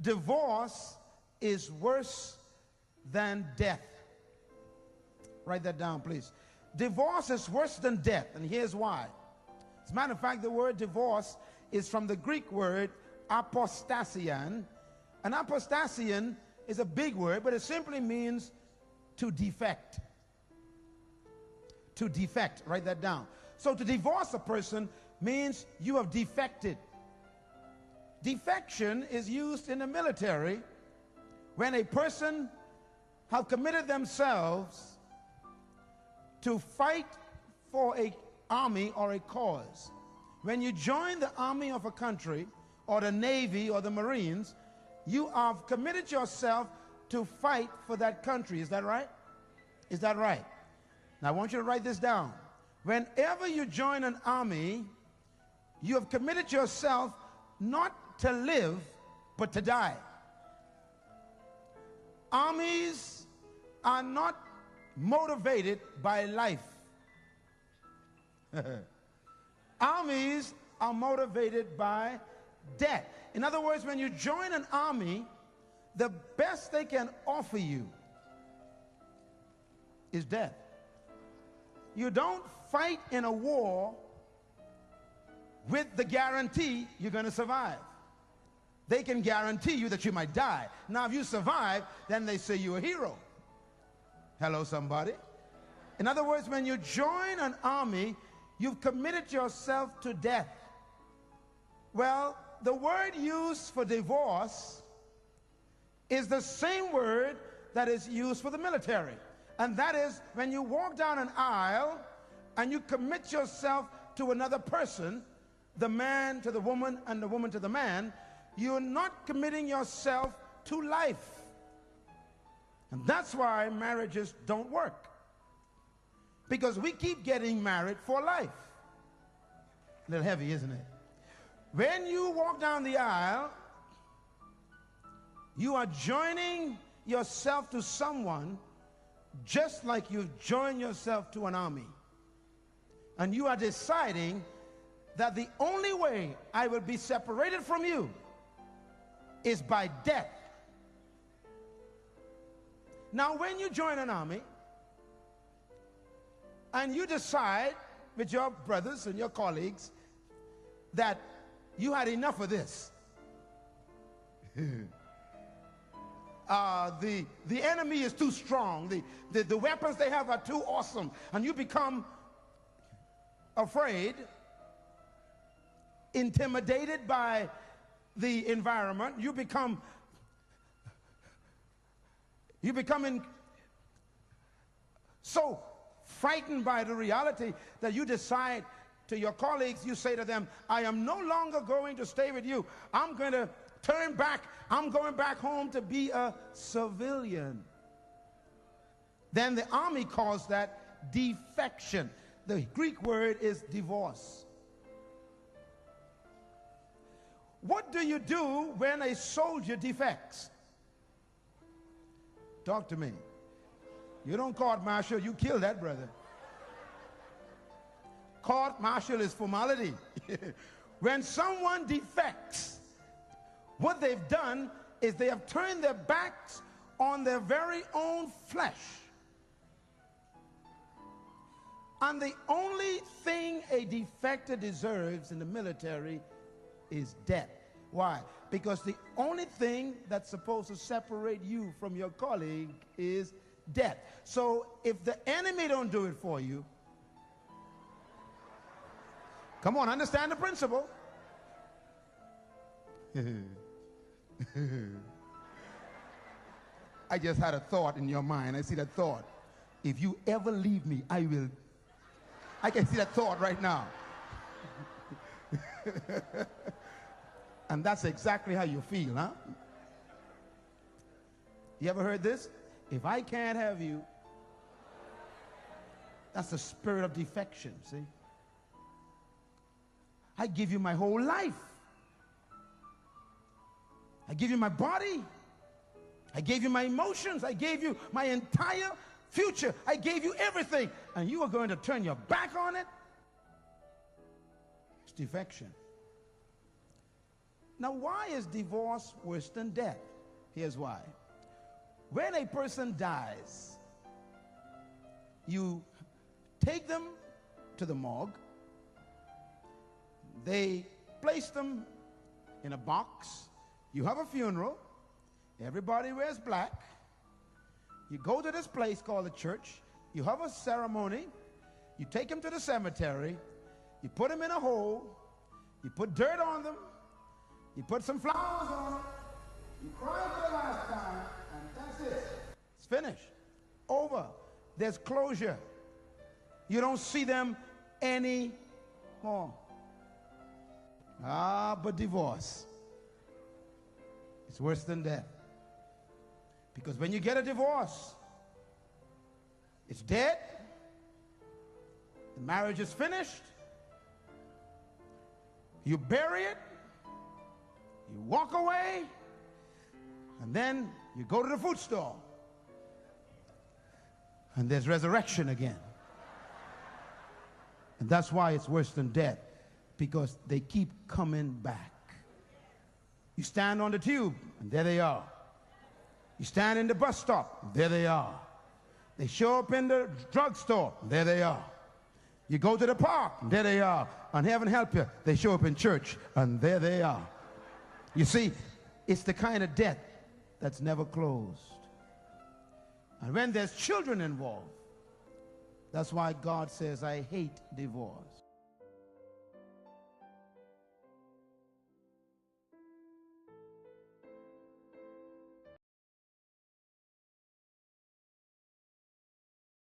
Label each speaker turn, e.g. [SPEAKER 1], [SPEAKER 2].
[SPEAKER 1] Divorce is worse than death. Write that down, please. Divorce is worse than death, and here's why. As a matter of fact, the word divorce is from the Greek word apostasian. And apostasian is a big word, but it simply means to defect. To defect, write that down. So to divorce a person means you have defected. Defection is used in the military when a person have committed themselves to fight for an army or a cause. When you join the army of a country or the Navy or the Marines, you have committed yourself to fight for that country. Is that right? Is that right? Now I want you to write this down. Whenever you join an army, you have committed yourself not to live, but to die. Armies are not motivated by life. Armies are motivated by death. In other words, when you join an army, the best they can offer you is death. You don't fight in a war with the guarantee you're going to survive. They can guarantee you that you might die. Now, if you survive, then they say you're a hero. Hello, somebody. In other words, when you join an army, you've committed yourself to death. Well, the word used for divorce is the same word that is used for the military. And that is when you walk down an aisle and you commit yourself to another person, the man to the woman and the woman to the man, you're not committing yourself to life. And that's why marriages don't work. Because we keep getting married for life. A little heavy, isn't it? When you walk down the aisle, you are joining yourself to someone just like you've joined yourself to an army. And you are deciding that the only way I will be separated from you is by death. Now, when you join an army and you decide with your brothers and your colleagues that you had enough of this, the enemy is too strong, the weapons they have are too awesome, and you become afraid, intimidated by the environment, you become so frightened by the reality that you decide to your colleagues, you say to them, I am no longer going to stay with you. I'm going to turn back. I'm going back home to be a civilian. Then the army calls that defection. The Greek word is divorce. What do you do when a soldier defects? Talk to me. You don't court-martial, you kill that brother. Court-martial is formality. When someone defects, what they've done is they have turned their backs on their very own flesh. And the only thing a defector deserves in the military is death. Why? Because the only thing that's supposed to separate you from your colleague is death. So if the enemy don't do it for you, come on, understand the principle. I just had a thought in your mind. I see that thought. If you ever leave me, I will. I can see that thought right now. And that's exactly how you feel, huh? You ever heard this? If I can't have you, that's the spirit of defection, see? I give you my whole life. I give you my body. I gave you my emotions. I gave you my entire future. I gave you everything. And you are going to turn your back on it? It's defection. Now, why is divorce worse than death? Here's why. When a person dies, you take them to the morgue. They place them in a box. You have a funeral. Everybody wears black. You go to this place called the church. You have a ceremony. You take them to the cemetery. You put them in a hole. You put dirt on them. You put some flowers on them. You cry for the last time, and that's it. It's finished. Over. There's closure. You don't see them anymore. But divorce, it's worse than death. Because when you get a divorce, it's dead. The marriage is finished. You bury it. You walk away. And then you go to the food store. And there's resurrection again. And that's why it's worse than death. Because they keep coming back. You stand on the tube, and there they are. You stand in the bus stop, there they are. They show up in the drugstore, there they are. You go to the park, there they are. And heaven help you, they show up in church, and there they are. You see, it's the kind of death that's never closed. And when there's children involved, that's why God says, I hate divorce.